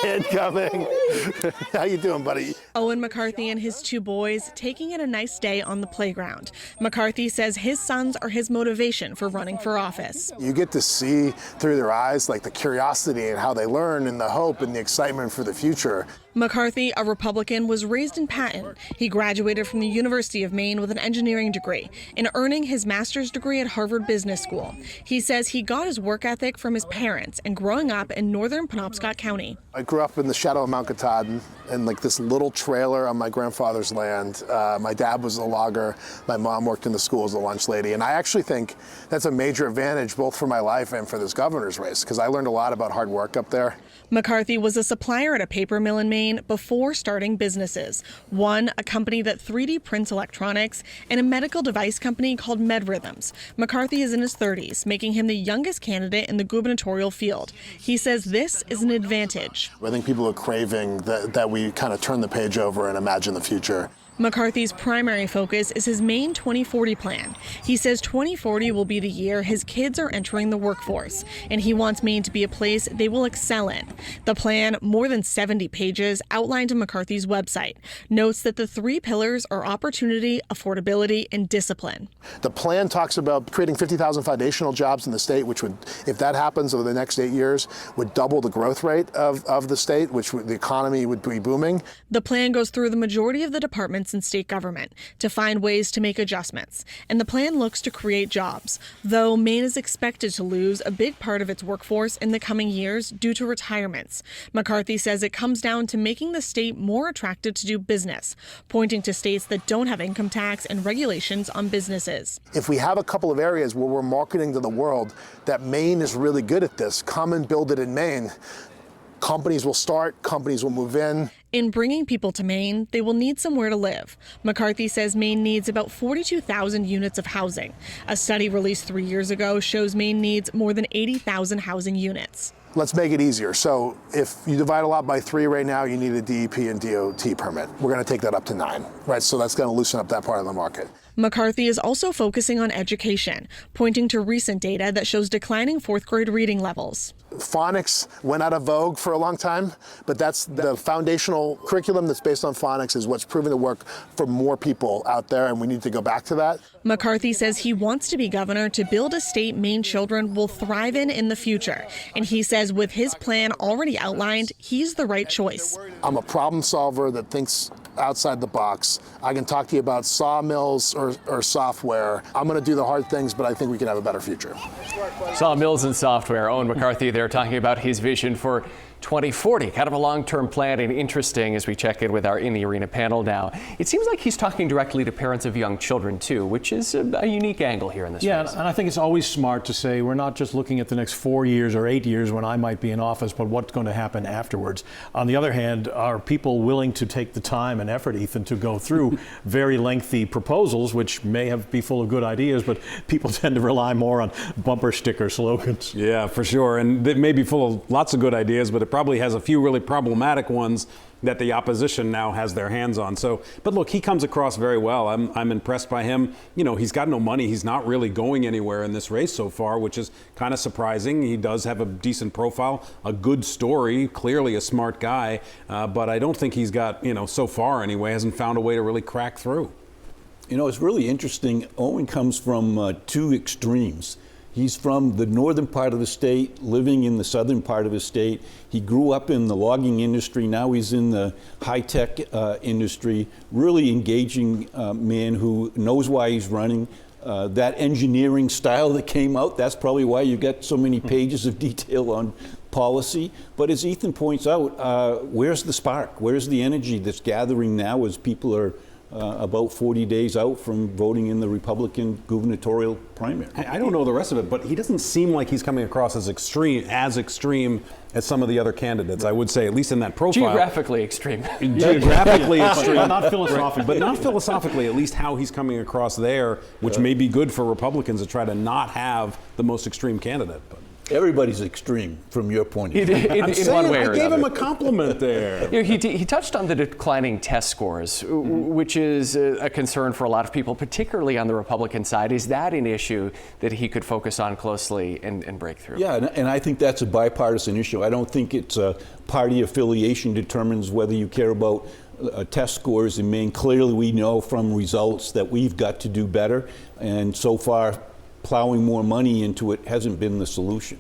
Incoming. How you doing, buddy? Owen McCarthy and his two boys taking it a nice day on the playground. McCarthy says his sons are his motivation for running for office. You get to see through their eyes like the curiosity and how they learn and the hope and the excitement for the future. McCarthy, a Republican, was raised in Patton. He graduated from the University of Maine with an engineering degree and earning his master's degree at Harvard Business School. He says he got his work ethic from his parents and growing up in northern Penobscot County. I grew up in the shadow of Mount Katahdin in like this little trailer on my grandfather's land. My dad was a logger. My mom worked in the school as a lunch lady. And I actually think that's a major advantage both for my life and for this governor's race because I learned a lot about hard work up there. McCarthy was a supplier at a paper mill in Maine before starting businesses. One, a company that 3D prints electronics, and a medical device company called MedRhythms. McCarthy is in his 30s, making him the youngest candidate in the gubernatorial field. He says this is an advantage. I think people are craving that we kind of turn the page over and imagine the future. McCarthy's primary focus is his Maine 2040 plan. He says 2040 will be the year his kids are entering the workforce, and he wants Maine to be a place they will excel in. The plan, more than 70 pages, outlined on McCarthy's website, notes that the three pillars are opportunity, affordability, and discipline. The plan talks about creating 50,000 foundational jobs in the state, which would, if that happens over the next 8 years, would double the growth rate of the state, which the economy would be booming. The plan goes through the majority of the departments in state government to find ways to make adjustments, and the plan looks to create jobs, though Maine is expected to lose a big part of its workforce in the coming years due to retirements. McCarthy says it comes down to making the state more attractive to do business, pointing to states that don't have income tax and regulations on businesses. If we have a couple of areas where we're marketing to the world that Maine is really good at this, come and build it in Maine, companies will start, companies will move in. In bringing people to Maine, they will need somewhere to live. McCarthy says Maine needs about 42,000 units of housing. A study released 3 years ago shows Maine needs more than 80,000 housing units. Let's make it easier. So if you divide a lot by 3 right now, you need a DEP and DOT permit. We're going to take that up to 9, right? So that's going to loosen up that part of the market. McCarthy is also focusing on education, pointing to recent data that shows declining 4th grade reading levels. Phonics went out of vogue for a long time, but that's the foundational curriculum that's based on phonics is what's proven to work for more people out there, and we need to go back to that. McCarthy says he wants to be governor to build a state Maine children will thrive in the future. And he says with his plan already outlined, he's the right choice. I'm a problem solver that thinks outside the box. I can talk to you about sawmills or software. I'm going to do the hard things, but I think we can have a better future. Sawmills and software. Owen McCarthy there talking about his vision for 2040, kind of a long-term plan, and interesting as we check in with our In the Arena panel now. It seems like he's talking directly to parents of young children too, which is a unique angle here in this race. And I think it's always smart to say we're not just looking at the next 4 years or 8 years when I might be in office, but what's going to happen afterwards. On the other hand, are people willing to take the time and effort, Ethan, to go through very lengthy proposals, which may be full of good ideas, but people tend to rely more on bumper sticker slogans. Yeah, for sure. And it may be full of lots of good ideas, but it probably has a few really problematic ones that the opposition now has their hands on. So, but look, he comes across very well. I'm impressed by him. You know, he's got no money. He's not really going anywhere in this race so far, which is kind of surprising. He does have a decent profile, a good story, clearly a smart guy, but I don't think he's got, so far anyway, hasn't found a way to really crack through. It's really interesting. Owen comes from two extremes. He's from the northern part of the state, living in the southern part of the state. He grew up in the logging industry. Now he's in the high-tech industry. Really engaging man who knows why he's running. That engineering style that came out, that's probably why you get so many pages of detail on policy. But as Ethan points out, where's the spark? Where's the energy that's gathering now as people are about 40 days out from voting in the Republican gubernatorial primary? I don't know the rest of it, but he doesn't seem like he's coming across as extreme as some of the other candidates, I would say, at least in that profile. Geographically extreme. Geographically extreme. Not philosophically. But not philosophically, at least how he's coming across there, which may be good for Republicans to try to not have the most extreme candidate. But Everybody's extreme from your point of view. In one way or I gave another. him a compliment there. You know, he touched on the declining test scores, which is a concern for a lot of people, particularly on the Republican side. Is that an issue that he could focus on closely and break through? Yeah, and I think that's a bipartisan issue. I don't think it's party affiliation determines whether you care about test scores in Maine. Clearly, we know from results that we've got to do better, and so far, plowing more money into it hasn't been the solution.